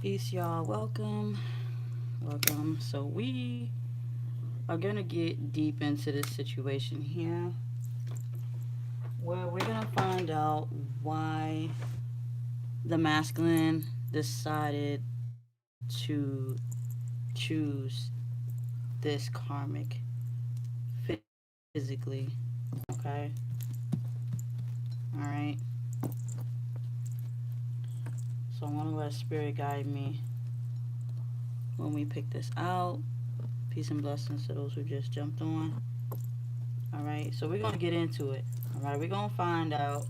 Peace, y'all. Welcome. So we are gonna get deep into this situation here, where we're gonna find out why the masculine decided to choose this karmic physically. Okay. All right. So I'm gonna let spirit guide me when we pick this out. Peace and blessings to those who just jumped on. All right, so we're gonna get into it. All right, we're gonna find out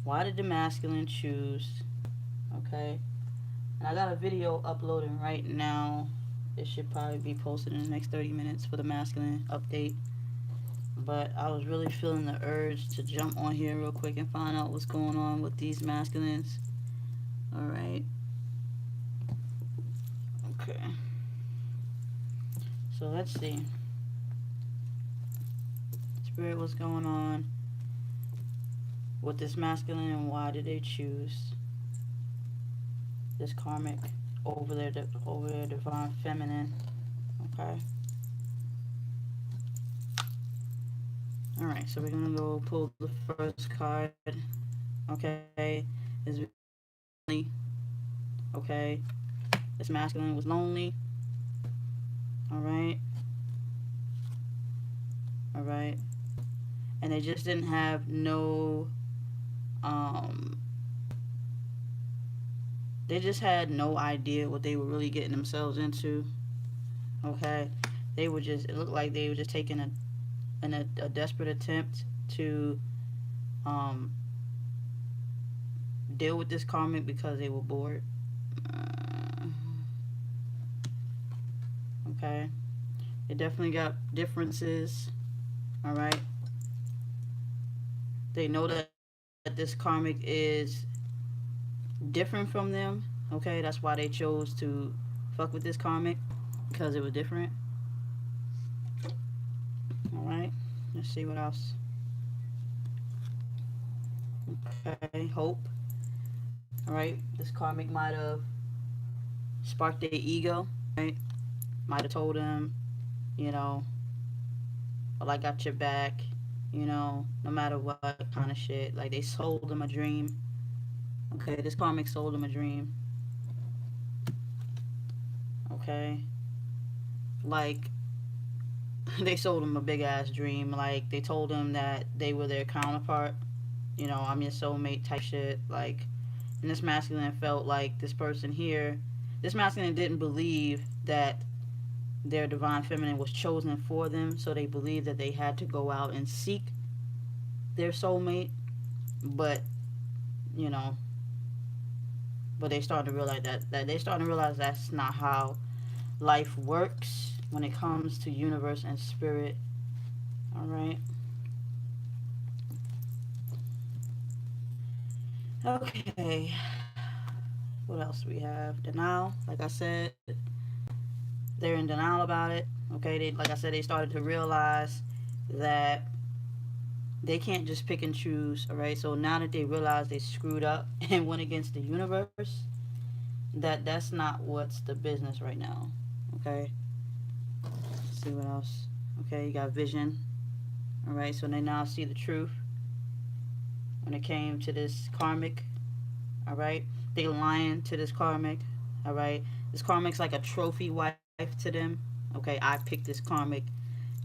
why did the masculine choose. Okay, and I got a video uploading right now. It should probably be posted in the next 30 minutes for the masculine update. But I was really feeling the urge to jump on here real quick and find out what's going on with these masculines. All right, okay. So let's see. Spirit, what's going on with this masculine and why did they choose this karmic over their divine feminine? Okay. All right. So we're gonna go pull the first card. Okay. Is lonely. Okay. This masculine was lonely. All right. All right. And they just didn't have no. Um. They just had no idea what they were really getting themselves into. Okay. They were just. It looked like they were just taking a desperate attempt to um deal with this karmic because they were bored. Uh, okay. They definitely got differences. All right. They know that this karmic is different from them. Okay. That's why they chose to fuck with this karmic because it was different. All right. Let's see what else. Okay. Hope. All right. This karmic might have sparked their ego. Right. Might have told them, you know, well, I got your back, no matter what kind of shit. Like they sold them a dream. Okay, this karmic sold them a dream. Okay, like they sold them a big ass dream. Like they told them that they were their counterpart. I'm your soulmate type shit. Like, and this masculine felt like this person here. This masculine didn't believe that their divine feminine was chosen for them, so they believed that they had to go out and seek their soulmate. But you know, but they started to realize that they started to realize that's not how life works when it comes to universe and spirit. All right. Okay. What else do we have? Denial. Like I said, they're in denial about it. Okay. Like I said, they started to realize that they can't just pick and choose. All right. So now that they realize they screwed up and went against the universe, that's not what's the business right now. Okay. Let's see what else. Okay, you got vision. All right, so they now see the truth when it came to this karmic. All right, they lying to this karmic. All right, this karmic's like a trophy wife to them. Okay, I picked this karmic.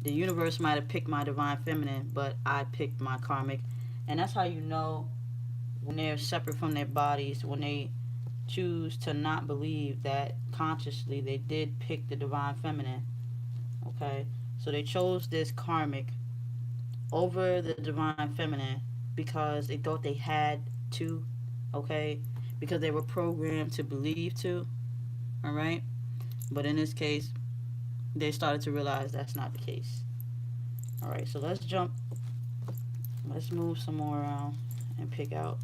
The universe might have picked my divine feminine, but I picked my karmic, and that's how you know when they're separate from their bodies, when they choose to not believe that consciously they did pick the divine feminine. Okay, so they chose this karmic over the divine feminine because they thought they had to. Okay, because they were programmed to believe to. All right, but in this case, they started to realize that's not the case. All right, so let's jump. Let's move some more around and pick out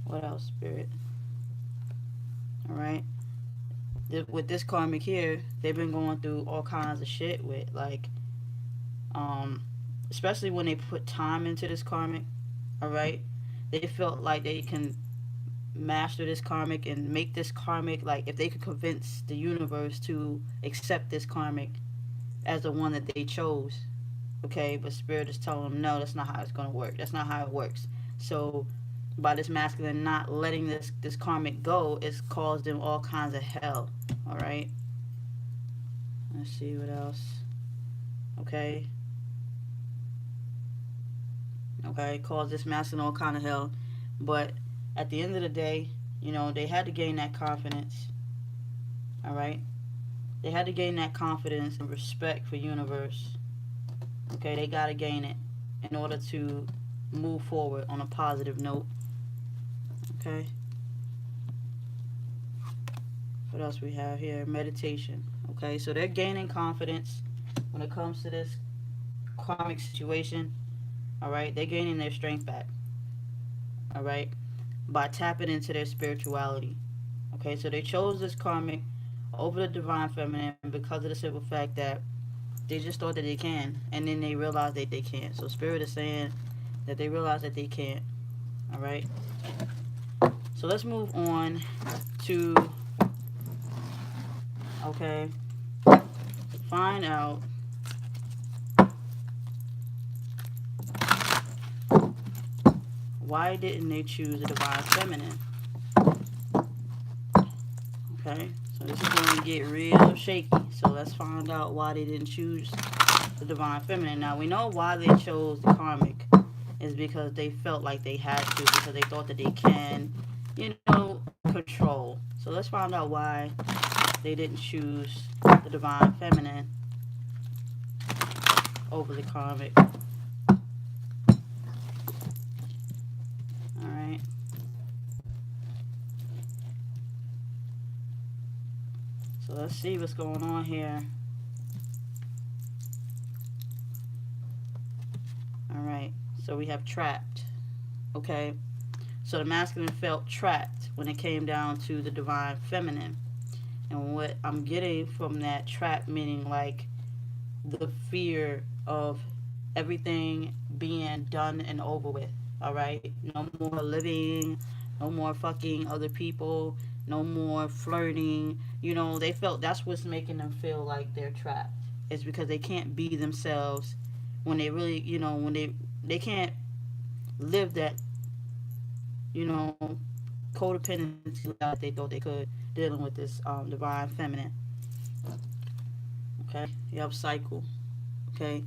what else, spirit. All right, with this karmic here, they've been going through all kinds of shit with like, um, especially when they put time into this karmic. All right, they felt like they can master this karmic and make this karmic, like if they could convince the universe to accept this karmic as the one that they chose, okay, but spirit is telling them no, that's not how it's going to work, that's not how it works. So by this masculine not letting this karmic go, it's caused them all kinds of hell. All right, let's see what else. Okay, okay, caused this masculine all kind of hell, but at the end of the day, you know, they had to gain that confidence. All right, they had to gain that confidence and respect for universe. Okay, they got to gain it in order to move forward on a positive note. Okay, what else we have here? Meditation. Okay, so they're gaining confidence when it comes to this karmic situation. All right, they're gaining their strength back. All right, by tapping into their spirituality. Okay, so they chose this karmic over the divine feminine because of the simple fact that they just thought that they can, and then they realized that they can't. So spirit is saying that they realize that they can't. All right, so let's move on to, okay, find out why didn't they choose the divine feminine. Okay, so this is going to get real shaky. So let's find out why they didn't choose the divine feminine. Now we know why they chose the karmic is because they felt like they had to, because they thought that they can, you know, control. So let's find out why they didn't choose the divine feminine over the karmic. All right. So let's see what's going on here. All right. So we have trapped. Okay. So the masculine felt trapped when it came down to the divine feminine. And what I'm getting from that trap, meaning like the fear of everything being done and over with. All right. No more living, no more fucking other people, no more flirting. You know, they felt that's what's making them feel like they're trapped. It's because they can't be themselves when they really, you know, when they can't live that, you know, codependency that they thought they could, dealing with this divine feminine. Okay, you have cycle. Okay,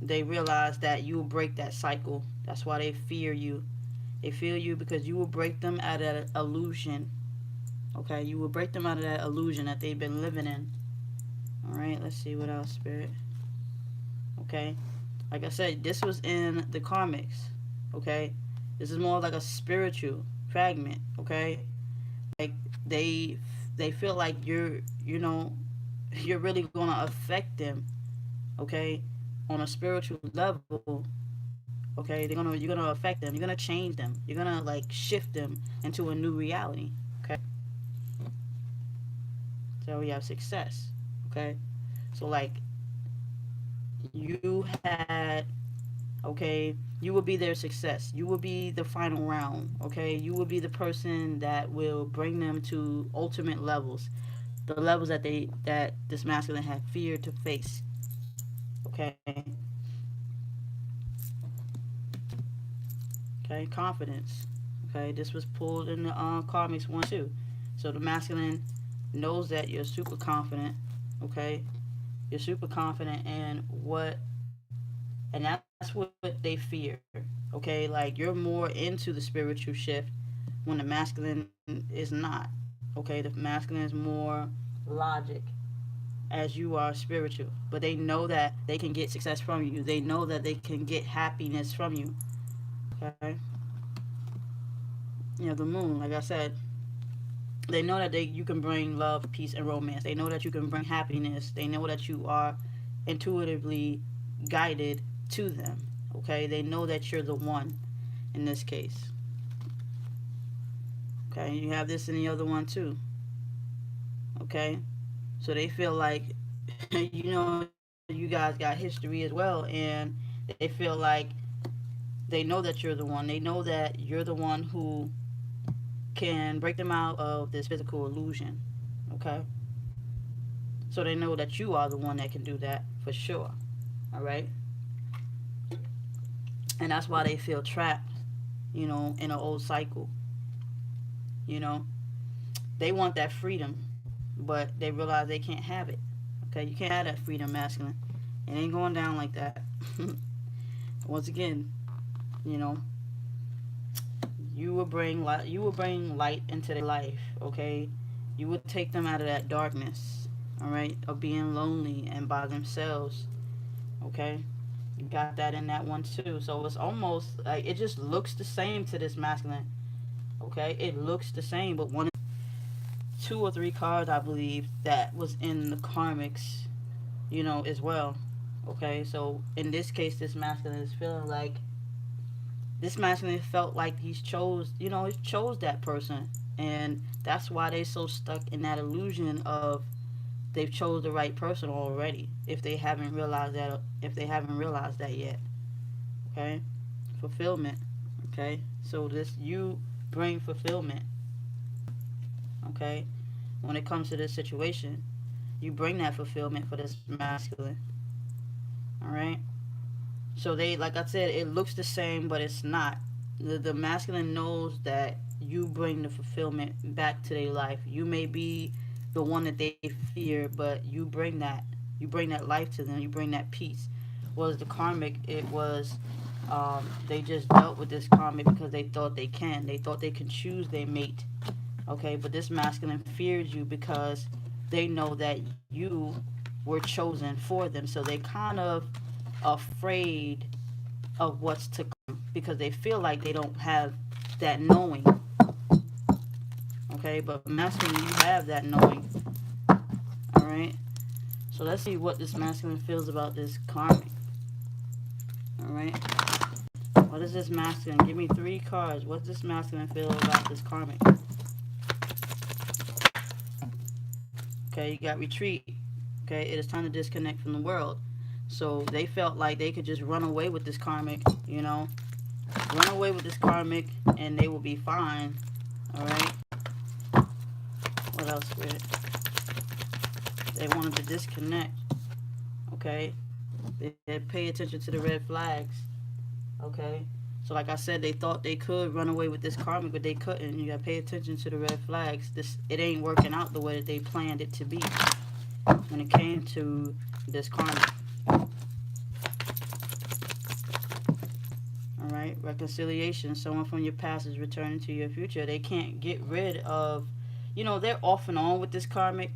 they realize that you will break that cycle. That's why they fear you. They fear you because you will break them out of that illusion. Okay, you will break them out of that illusion that they've been living in. All right, let's see what else, spirit. Okay, like I said, this was in the karmics. Okay, this is more like a spiritual fragment. Okay, like they feel like you know, you're really gonna affect them. Okay, on a spiritual level. Okay, you're gonna affect them. You're gonna change them. You're gonna like shift them into a new reality. Okay, so we have success. Okay, so like you had, okay, you will be their success. You will be the final round. Okay, you will be the person that will bring them to ultimate levels, the levels that this masculine had feared to face. Okay, okay, confidence. Okay, this was pulled in the karmics 1 2. So the masculine knows that you're super confident. Okay, you're super confident in what, and that's what they fear. Okay, like you're more into the spiritual shift when the masculine is not. Okay, the masculine is more logic as you are spiritual, but they know that they can get success from you. They know that they can get happiness from you. Okay, you know, the moon, like I said, they know that you can bring love, peace, and romance. They know that you can bring happiness. They know that you are intuitively guided to them. Okay, they know that you're the one in this case. Okay, you have this in the other one too. Okay, so they feel like you know, you guys got history as well, and they feel like they know that you're the one. They know that you're the one who can break them out of this physical illusion. Okay? So they know that you are the one that can do that for sure. All right? And that's why they feel trapped, in an old cycle. You know, they want that freedom, but they realize they can't have it. Okay? You can't have that freedom, masculine. It ain't going down like that. Once again, you know, you will bring light. You will bring light into their life. Okay, you will take them out of that darkness. All right, of being lonely and by themselves. Okay, you got that in that one too. So it's almost like it just looks the same to this masculine. Okay, it looks the same, but one, two or three cards I believe that was in the karmics, as well. Okay, so in this case, this masculine is feeling like this masculine felt like he chose that person, and that's why they so stuck in that illusion of they've chose the right person already. If they haven't realized that yet, okay, fulfillment. Okay, so this you bring fulfillment. Okay, when it comes to this situation, you bring that fulfillment for this masculine. All right. So they, like I said, it looks the same, but it's not. The masculine knows that you bring the fulfillment back to their life. You may be the one that they fear, but you bring that. You bring that life to them. You bring that peace. Was the karmic? It was. They just dealt with this karmic because they thought they can. They thought they can choose their mate. Okay, but this masculine fears you because they know that you were chosen for them. So they kind of afraid of what's to come because they feel like they don't have that knowing. Okay, but masculine, you have that knowing. All right. So let's see what this masculine feels about this karmic. All right. What is this masculine? Give me three cards. What does this masculine feel about this karmic? Okay, you got retreat. Okay, it is time to disconnect from the world. So they felt like they could just run away with this karmic, run away with this karmic, and they will be fine. All right. What else, Spirit? They wanted to disconnect. Okay. They pay attention to the red flags. Okay. So like I said, they thought they could run away with this karmic, but they couldn't. You gotta pay attention to the red flags. It ain't working out the way that they planned it to be when it came to this karmic. All right, reconciliation. Someone from your past is returning to your future. They can't get rid of, they're off and on with this karmic,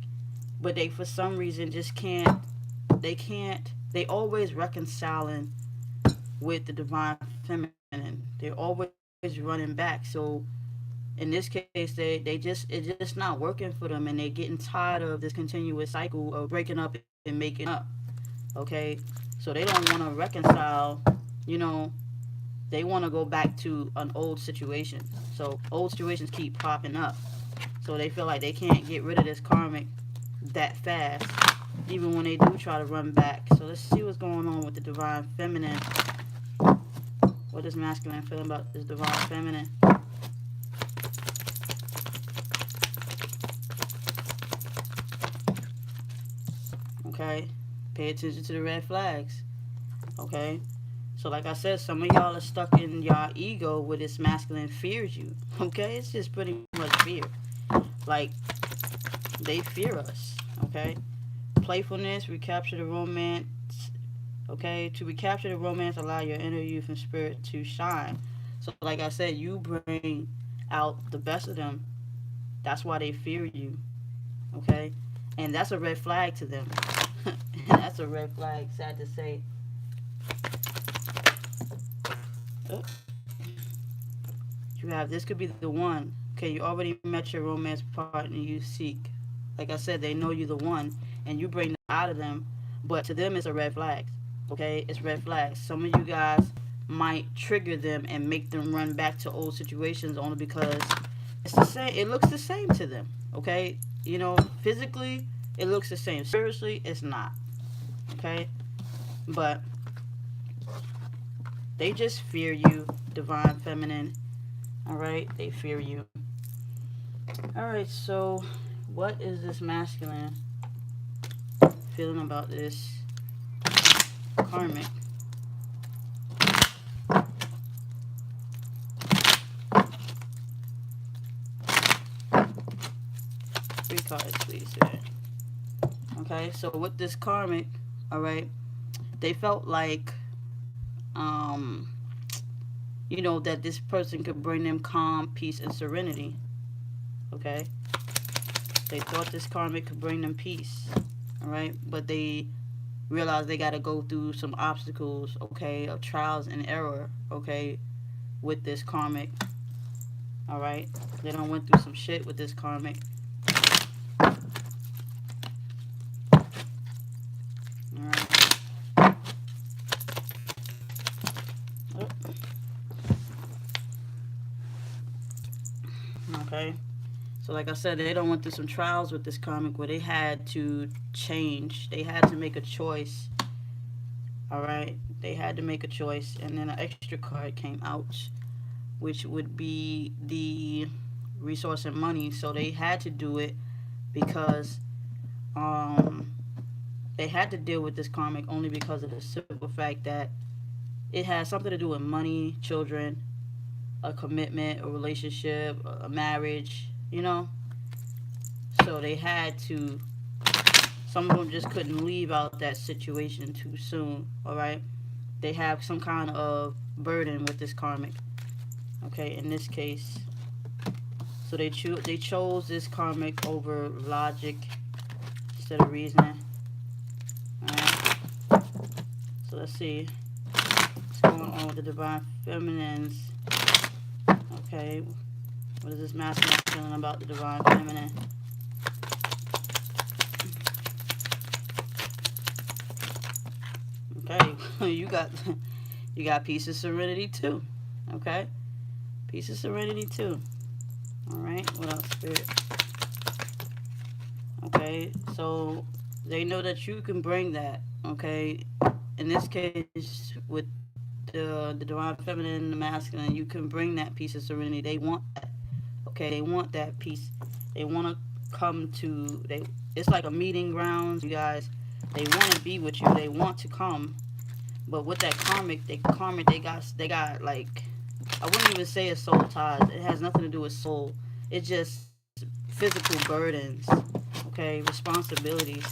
but they for some reason just can't. They can't. They always reconciling with the divine feminine. They're always running back. So in this case, it's just not working for them, and they're getting tired of this continuous cycle of breaking up and making up. Okay, so they don't want to reconcile. You know, they want to go back to an old situation. So old situations keep popping up. So they feel like they can't get rid of this karmic that fast, even when they do try to run back. So let's see what's going on with the divine feminine. What is masculine feeling about this divine feminine? Okay, pay attention to the red flags. Okay, so like I said, some of y'all are stuck in your ego where this masculine fears you. Okay, it's just pretty much fear. Like, they fear us. Okay, playfulness, recapture the romance. Okay, to recapture the romance, allow your inner youth and spirit to shine. So like I said, you bring out the best of them. That's why they fear you. Okay, and that's a red flag to them. That's a red flag, sad to say. Oh. You have, this could be the one. Okay, you already met your romance partner you seek. Like I said, they know you're the one, and you bring them out of them, but to them it's a red flag. Okay, it's red flags. Some of you guys might trigger them and make them run back to old situations only because it's the same. It looks the same to them. Okay, physically it looks the same. Spiritually, it's not. Okay, but they just fear you, divine feminine. All right, they fear you. Alright, so what is this masculine feeling about this karmic? Three cards, please. Here. Okay, so with this karmic, alright, they felt like, um, that this person could bring them calm, peace, and serenity. Okay, they thought this karmic could bring them peace. Alright, but they realized they got to go through some obstacles, okay, of trials and error, okay, with this karmic. Alright, they don't went through some shit with this karmic. Alright. Oh. Okay. So like I said, they don't went through some trials with this karmic where they had to change. They had to make a choice. Alright. They had to make a choice. And then an extra card came out, which would be the resource and money. So they had to do it because um they had to deal with this karmic only because of the simple fact that it has something to do with money, children, a commitment, a relationship, a marriage, So they had to, some of them just couldn't leave out that situation too soon, all right? They have some kind of burden with this karmic, okay, in this case. So they chose this karmic over logic instead of reasoning. All right. So let's see what's going on with the divine feminines. Okay, what is this masculine feeling about the divine feminine? Okay, you got peace of serenity too. Okay, peace of serenity too. All right, what else, spirit? Okay, so they know that you can bring that. Okay, in this case with the divine feminine and the masculine, you can bring that peace of serenity. They want that. Okay, they want that peace. They want to come to they. It's like a meeting grounds, you guys. They want to be with you. They want to come, but with that karmic, they got like, I wouldn't even say it's soul ties. It has nothing to do with soul. It's just physical burdens. Okay, responsibilities.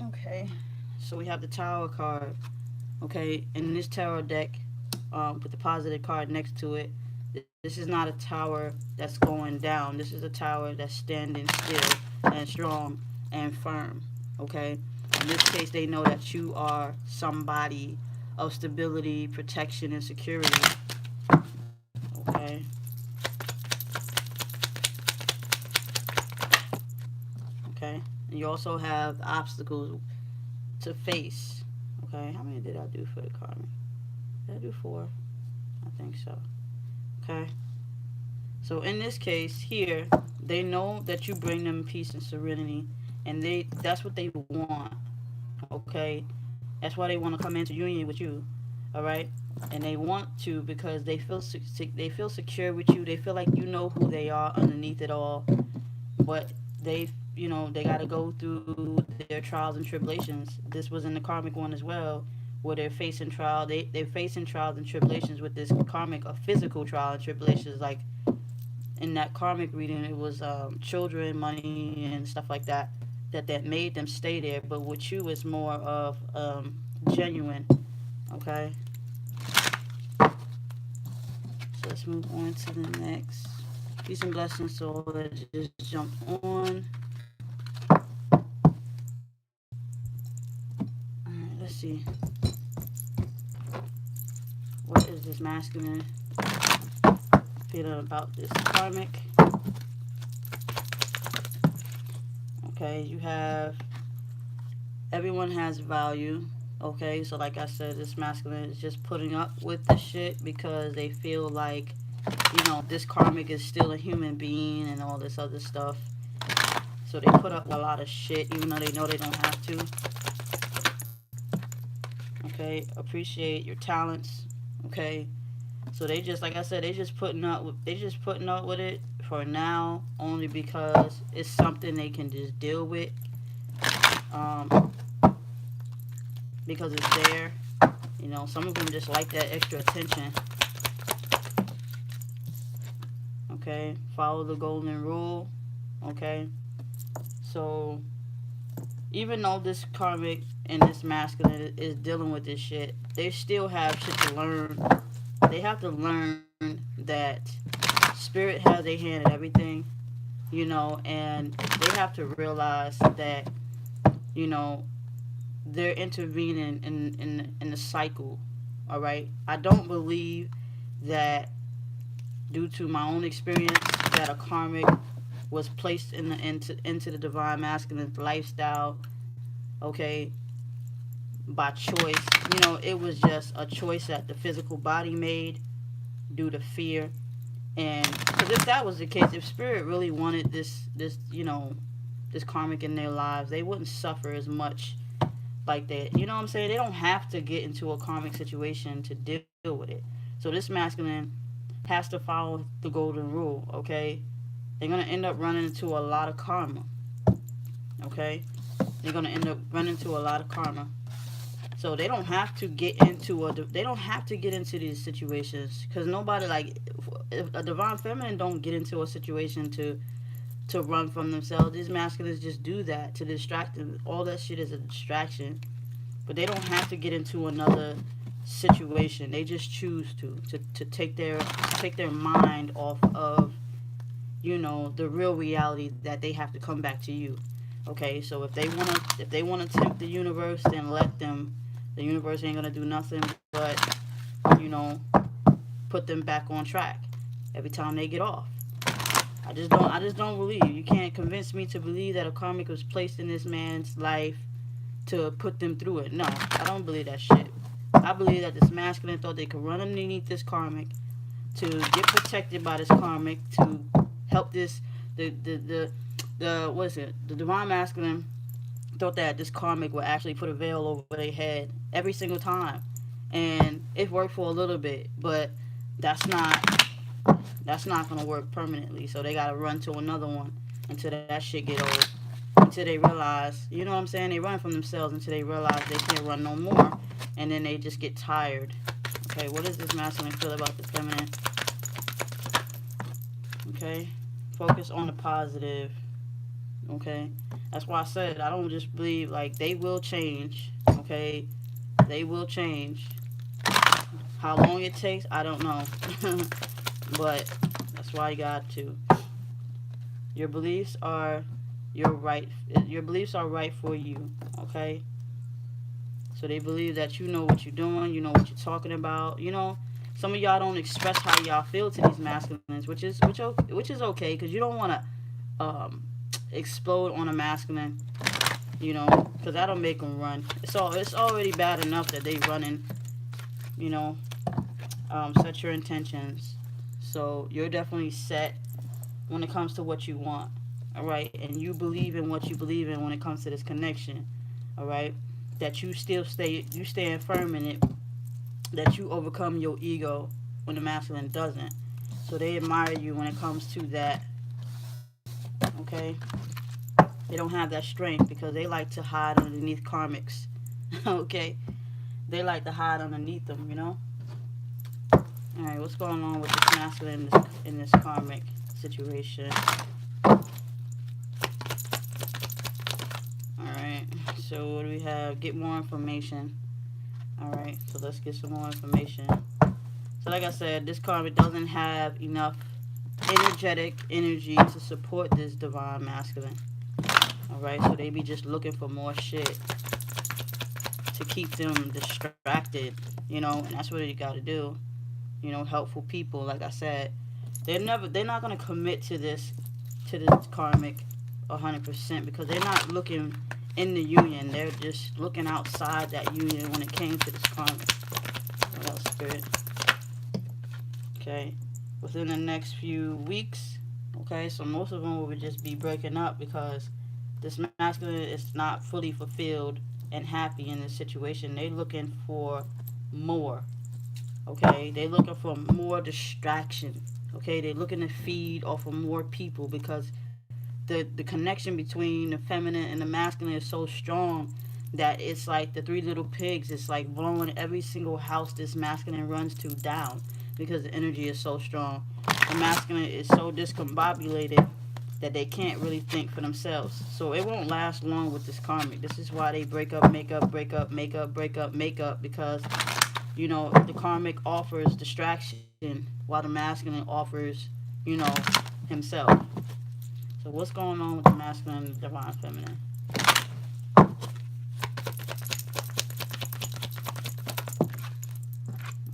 Okay, so we have the Tower card. Okay, in this tarot deck, with the positive card next to it, this is not a tower that's going down. This is a tower that's standing still and strong and firm. Okay, in this case, they know that you are somebody of stability, protection, and security. Okay. Okay, and you also have obstacles to face. Okay, how many did I do for the card? Did I do 4? I think so. Okay. So in this case here, they know that you bring them peace and serenity, and that's what they want. Okay, that's why they want to come into union with you. All right, and they want to because they feel secure with you. They feel like you know who they are underneath it all, but they got to go through their trials and tribulations. This was in the karmic one as well, where they're facing they're facing trials and tribulations with this karmic, a physical trial and tribulations. Like in that karmic reading, it was children, money, and stuff like that, that made them stay there. But with you, it's more of genuine. Okay, so let's move on to the next. Peace and blessings to all that just jumped on. Alright, let's see. What is this masculine feeling about this karmic? Okay, you have everyone has value. Okay, so like I said, this masculine is just putting up with the shit because they feel like, this karmic is still a human being and all this other stuff. So they put up a lot of shit even though they know they don't have to. Okay, appreciate your talents. Okay, so they just, like I said, they just putting up with it for now, only because it's something they can just deal with, um, because it's there. You know, some of them just like that extra attention. Okay, follow the golden rule. Okay, so even though this karmic and this masculine is dealing with this shit, they still have shit to learn. They have to learn that spirit has a hand in everything, you know, and they have to realize that, you know, they're intervening in the cycle. All right, I don't believe that, due to my own experience, that a karmic was placed into the divine masculine lifestyle, okay, by choice. You know, it was just a choice that the physical body made due to fear. And because if that was the case, if spirit really wanted this, you know, this karmic in their lives, they wouldn't suffer as much like that. You know what I'm saying? They don't have to get into a karmic situation to deal with it. So this masculine has to follow the golden rule, okay? They're gonna end up running into a lot of karma, okay? They're gonna end up running into a lot of karma. So they don't have to get into they don't have to get into these situations, because nobody, like, if a divine feminine don't get into a situation to run from themselves. These masculines just do that to distract them. All that shit is a distraction, but they don't have to get into another situation. They just choose to take their mind off of, you know, the real reality that they have to come back to you. Okay, so if they wanna tempt the universe, then let them. The universe ain't gonna do nothing but, you know, put them back on track every time they get off. I just don't believe. You can't convince me to believe that a karmic was placed in this man's life to put them through it. No, I don't believe that shit. I believe that this masculine thought they could run underneath this karmic, to get protected by this karmic, to help this the what is it? The divine masculine thought that this karmic would actually put a veil over their head every single time, and it worked for a little bit, but that's not that's not gonna work permanently. So they gotta run to another one until that shit get old. Until they realize, you know what I'm saying? They run from themselves until they realize they can't run no more, and then they just get tired. Okay, what does this masculine feel about the feminine? Okay, focus on the positive. Okay, that's why I said I don't just believe, like, they will change. Okay, they will change. How long it takes, I don't know. But that's why you got to. Your beliefs are your right. Your beliefs are right for you. Okay. So they believe that you know what you're doing. You know what you're talking about. You know, some of y'all don't express how y'all feel to these masculines, which is okay, because you don't want to explode on a masculine. You know, because that'll make them run. It's already bad enough that they running. You know, set your intentions. So you're definitely set when it comes to what you want. All right, and you believe in what you believe in when it comes to this connection. All right, that you stand firm in it. That you overcome your ego when the masculine doesn't. So they admire you when it comes to that. Okay, they don't have that strength because they like to hide underneath karmics. Okay, they like to hide underneath them. You know. All right, what's going on with this masculine in this karmic situation? Alright, so what do we have? Get more information. Alright, so let's get some more information. So like I said, this karmic doesn't have enough energetic energy to support this divine masculine. Alright, so they be just looking for more shit to keep them distracted, you know, and that's what you gotta do. You know, helpful people, like I said, they're not gonna commit to this karmic 100%, because they're not looking in the union. They're just looking outside that union when it came to this karmic. What else, spirit? Okay, within the next few weeks. Okay, so most of them will just be breaking up because this masculine is not fully fulfilled and happy in this situation. They're looking for more. Okay, they're looking for more distraction. Okay, they're looking to feed off of more people because the connection between the feminine and the masculine is so strong that it's like the three little pigs. It's like blowing every single house this masculine runs to down because the energy is so strong. The masculine is so discombobulated that they can't really think for themselves. So it won't last long with this karmic. This is why they break up, make up, break up, make up, break up, make up, because you know the karmic offers distraction while the masculine offers, you know, himself. So what's going on with the masculine and the divine feminine?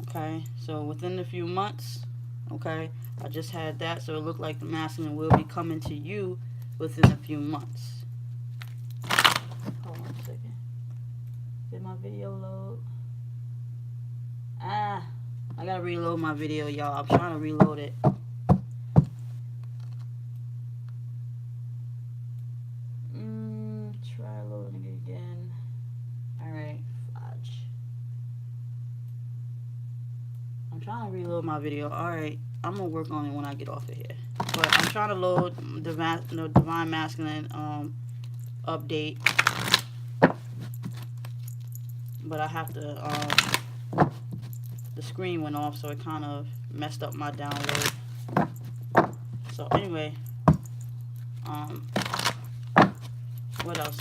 Okay, so within a few months, okay, I just had that, so it looked like the masculine will be coming to you within a few months. Hold on a second. Did my video load? Ah, I gotta reload my video, y'all. I'm trying to reload it. Try loading it again. Alright, fudge. I'm trying to reload my video. Alright, I'm gonna work on it when I get off of here. But I'm trying to load the Divine Masculine update. But I have to, the screen went off, so it kind of messed up my download. So anyway, what else?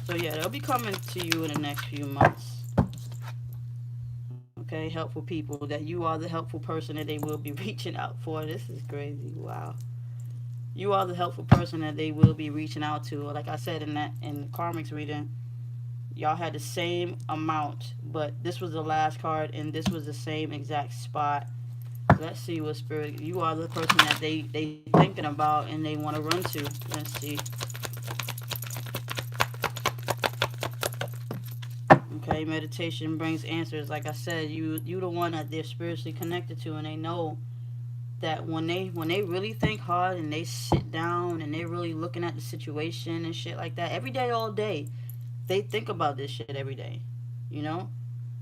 So yeah, they'll be coming to you in the next few months. Okay, helpful people, that you are the helpful person that they will be reaching out for. This is crazy. Wow. You are the helpful person that they will be reaching out to. Like I said in the Karmic's reading, y'all had the same amount, but this was the last card and this was the same exact spot. Let's see what spirit. You are the person that they thinking about and they want to run to. Let's see. Okay, meditation brings answers. Like I said, you the one that they're spiritually connected to, and they know that when they really think hard and they sit down and they're really looking at the situation and shit like that every day, all day, they think about this shit every day. You know,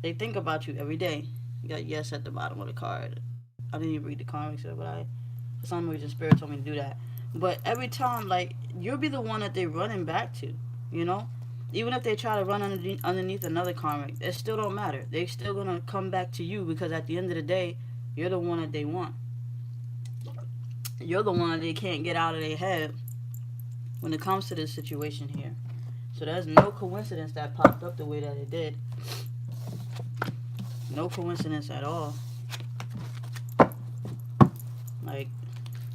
they think about you every day. You got yes at the bottom of the card. I didn't even read the comics, but for some reason, Spirit told me to do that. But every time, like, you'll be the one that they're running back to. You know, even if they try to run underneath another karmic, it still don't matter. They're still gonna come back to you because at the end of the day, you're the one that they want. You're the one that they can't get out of their head when it comes to this situation here. So there's no coincidence that popped up the way that it did. No coincidence at all. Like,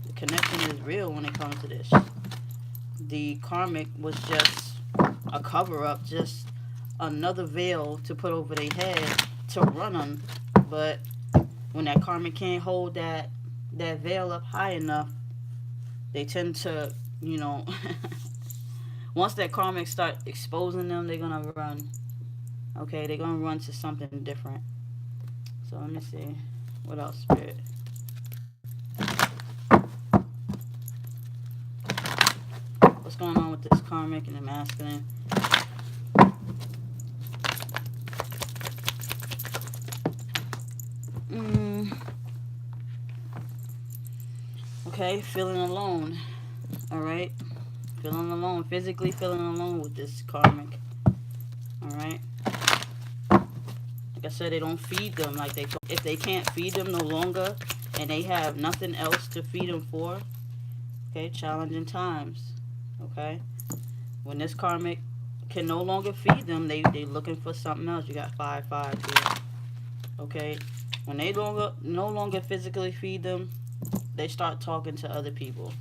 the connection is real when it comes to this. The karmic was just a cover-up, just another veil to put over their head to run on. But when that karmic can't hold that veil up high enough, they tend to, you know, once that karmic start exposing them, they're gonna run. Okay, they're gonna run to something different. So let me see, what else, Spirit? What's going on with this karmic and the masculine? Okay, feeling alone. Alright? Feeling alone. Physically feeling alone with this karmic. Alright? Like I said, they don't feed them. Like if they can't feed them no longer and they have nothing else to feed them for, okay, challenging times. Okay? When this karmic can no longer feed them, they looking for something else. You got 5-5 here. Okay? When they no longer physically feed them, they start talking to other people.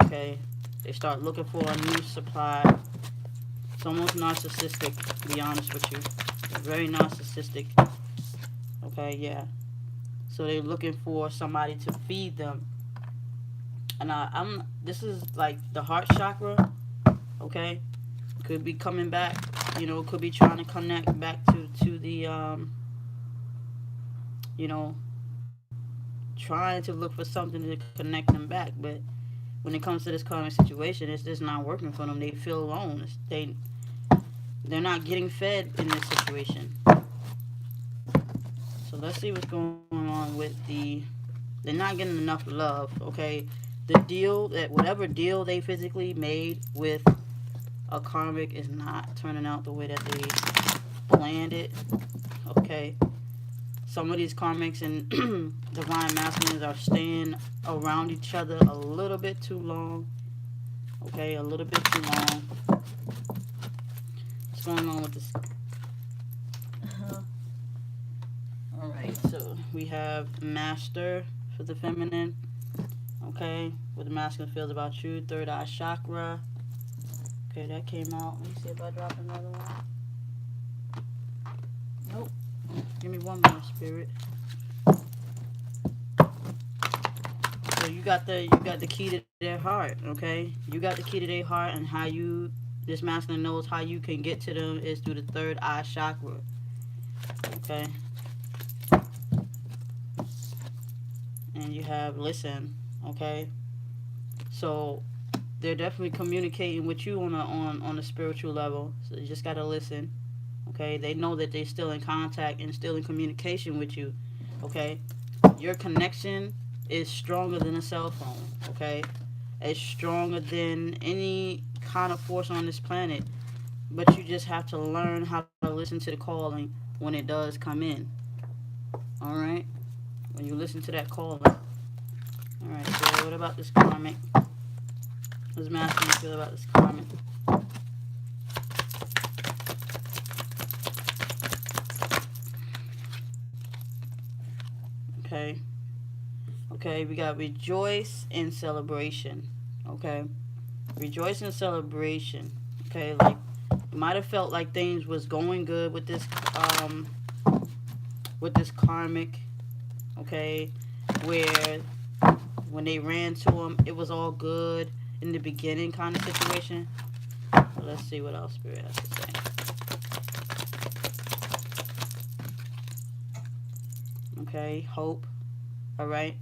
Okay? They start looking for a new supply. It's almost narcissistic, to be honest with you. It's very narcissistic. Okay, yeah. So they're looking for somebody to feed them. And this is like the heart chakra. Okay? Could be coming back, you know, could be trying to connect back to the you know, trying to look for something to connect them back. But when it comes to this karmic situation, it's just not working for them. They feel alone. They're not getting fed in this situation. So let's see what's going on with the They're not getting enough love, okay? The deal, that whatever deal they physically made with a karmic is not turning out the way that they planned it, okay? Some of these karmics and divine masculines are staying around each other a little bit too long, okay? A little bit too long. What's going on with this? Alright, so we have Master for the feminine, okay? What the masculine feels about you, third eye chakra. Okay, that came out. Let me see if I drop another one. Nope. Give me one more, spirit. So you got the key to their heart, okay? You got the key to their heart, and how you, this masculine knows how you can get to them is through the third eye chakra, okay? And you have listen, okay? So they're definitely communicating with you on a spiritual level. So you just gotta listen, okay? They know that they're still in contact and still in communication with you, okay? Your connection is stronger than a cell phone, okay? It's stronger than any kind of force on this planet. But you just have to learn how to listen to the calling when it does come in. Alright? When you listen to that calling. Alright, so what about this karmic? What's masculine feel about this karmic? Okay. Okay, we got rejoice and celebration. Okay. Rejoice and celebration. Okay, like you might have felt like things was going good with this karmic. Okay, where when they ran to him, it was all good in the beginning kind of situation. So let's see what else Spirit has to say. Okay, hope. All right.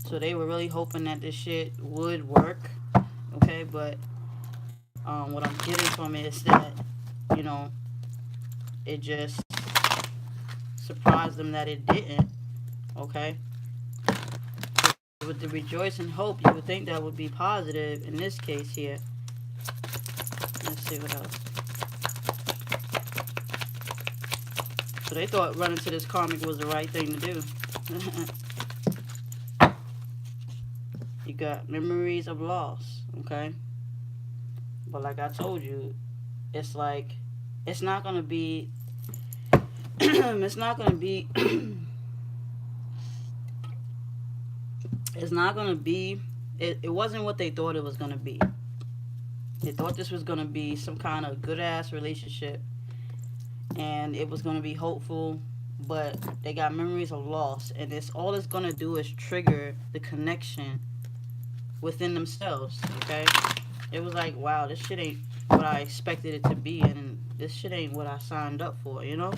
So they were really hoping that this shit would work. Okay, but what I'm getting from it is that, you know, it just surprised them that it didn't. Okay. With the rejoice and hope, you would think that would be positive in this case here. Let's see what else. So they thought running to this karmic was the right thing to do. You got memories of loss, okay? But like I told you, it's like, it's not going to be, it's not going to be, it's not going to be, it wasn't what they thought it was going to be. They thought this was going to be some kind of good-ass relationship, and it was going to be hopeful, but they got memories of loss, and all it's going to do is trigger the connection within themselves, okay? It was like, wow, this shit ain't what I expected it to be, and this shit ain't what I signed up for, you know?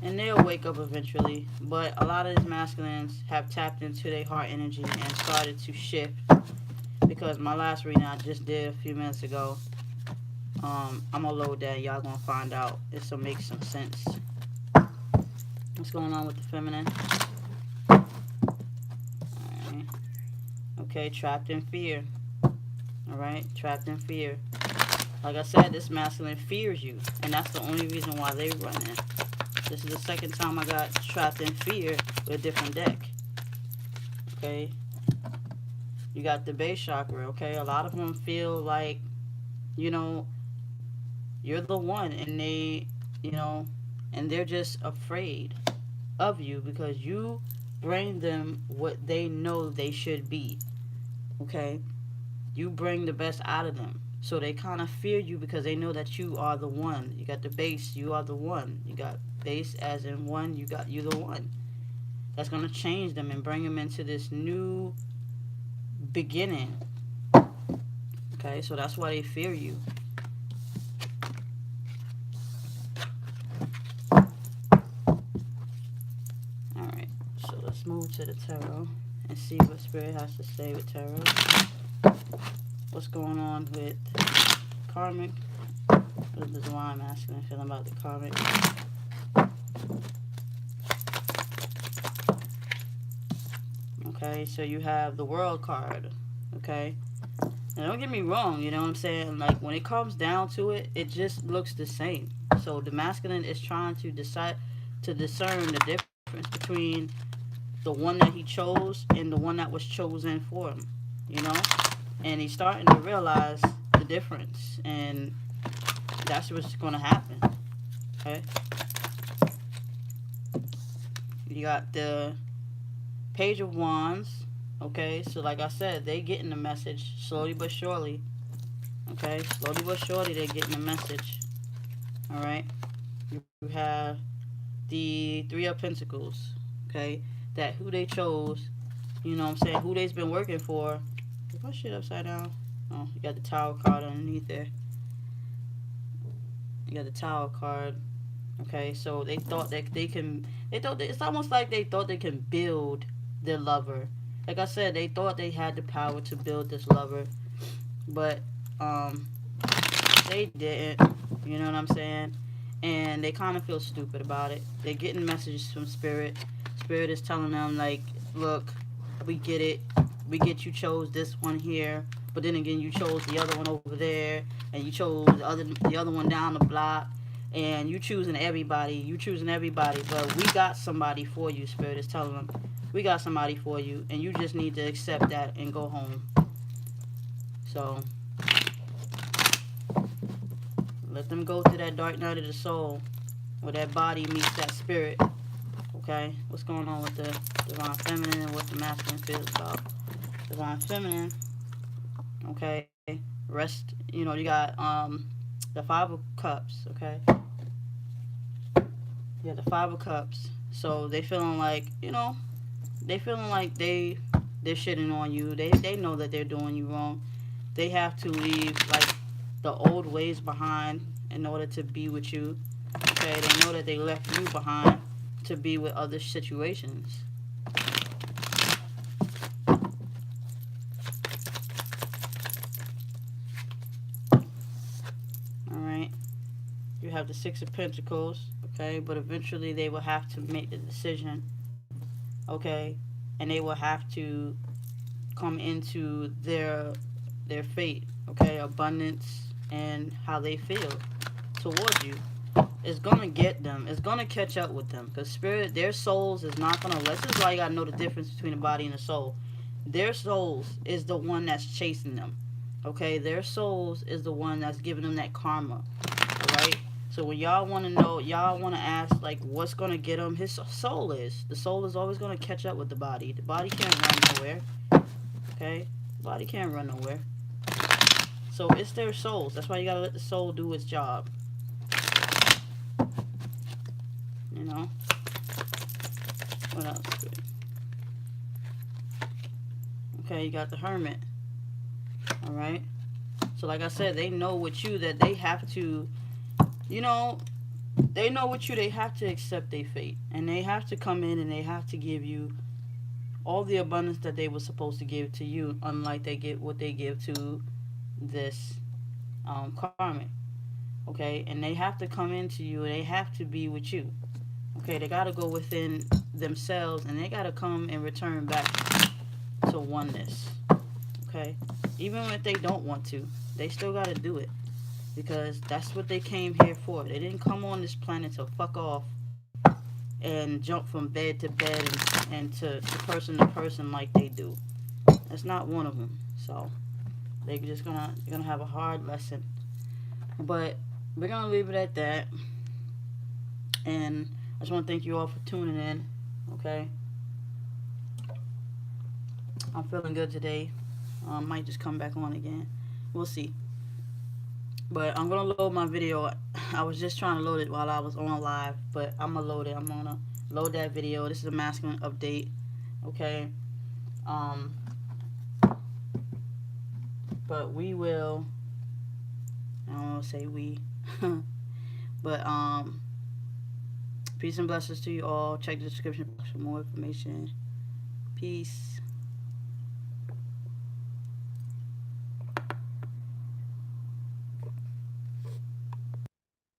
And they'll wake up eventually, but a lot of these masculines have tapped into their heart energy and started to shift, because my last reading I just did a few minutes ago, I'm gonna load that, y'all gonna find out. This'll make some sense. What's going on with the feminine? Alright. Okay, trapped in fear. Alright, trapped in fear. Like I said, this masculine fears you, and that's the only reason why they run it. This is the second time I got trapped in fear with a different deck. Okay. You got the base chakra, okay? A lot of them feel like, you know, you're the one, and they, you know, and they're just afraid of you because you bring them what they know they should be, okay? You bring the best out of them. So they kind of fear you because they know that you are the one. You got the base, you are the one. You got base as in one, you the one. That's going to change them and bring them into this new beginning. Okay, so that's why they fear you. Alright, so let's move to the tarot and see what Spirit has to say with tarot. What's going on with karmic? What is the divine masculine feeling about the karmic? Okay, so you have the World card. Okay, now don't get me wrong, you know what I'm saying? Like when it comes down to it, it just looks the same. So the masculine is trying to decide to discern the difference between the one that he chose and the one that was chosen for him. You know, and he's starting to realize the difference, and that's what's going to happen. Okay, you got the Page of Wands. Okay, so like I said, they getting the message slowly but surely. Okay, slowly but surely they're getting the message. All right, you have the Three of Pentacles. Okay, that who they chose. You know what I'm saying? Who they've been working for. Is my shit upside down? Oh, you got the Tower card underneath there. You got the Tower card. Okay, so they thought that they can. They thought that, it's almost like they thought they can build their lover. Like I said, they thought they had the power to build this lover, but um, they didn't. You know what I'm saying? And they kind of feel stupid about it. They're getting messages from Spirit. Spirit is telling them like, look, we get it. We get you chose this one here, but then again you chose the other one over there, and you chose the other one down the block, and you choosing everybody. You choosing everybody, but we got somebody for you. Spirit is telling them, we got somebody for you, and you just need to accept that and go home. So let them go through that dark night of the soul, where that body meets that spirit. Okay, what's going on with the divine feminine and what the masculine feels about divine feminine? Okay, rest. You know, you got the Five of Cups. Okay, yeah, the Five of Cups. So they feeling like, you know, they feeling like they're shitting on you. They know that they're doing you wrong. They have to leave like the old ways behind in order to be with you. Okay, they know that they left you behind to be with other situations. All right, you have the Six of Pentacles. Okay, but eventually they will have to make the decision. Okay, and they will have to come into their fate. Okay, abundance and how they feel towards you. It's gonna get them. It's gonna catch up with them. Because spirit, their souls is not gonna. This is why you gotta know the difference between the body and the soul. Their souls is the one that's chasing them. Okay, their souls is the one that's giving them that karma. All right. So when y'all want to know, y'all want to ask like, what's gonna get him? His soul is. The soul is always gonna catch up with the body. The body can't run nowhere. Okay, the body can't run nowhere. So it's their souls. That's why you gotta let the soul do its job. You know. What else? Okay, you got the Hermit. All right. So like I said, they know with you that they have to, you know, they know with you they have to accept their fate, and they have to come in and they have to give you all the abundance that they were supposed to give to you, unlike they get what they give to this karmic. Okay, and they have to come into you and they have to be with you. Okay, they got to go within themselves and they got to come and return back to oneness. Okay, even if they don't want to, they still got to do it, because that's what they came here for. They didn't come on this planet to fuck off and jump from bed to bed and to person like they do. That's not one of them. So they're gonna have a hard lesson. But we're gonna leave it at that. And I just want to thank you all for tuning in. Okay, I'm feeling good today. Might just come back on again. We'll see. But I'm gonna load my video. I was just trying to load it while I was on live, but I'm gonna load it. I'm gonna load that video. This is a masculine update. Okay. Um. But we will. I don't want to say we. But peace and blessings to you all. Check the description box for more information. Peace.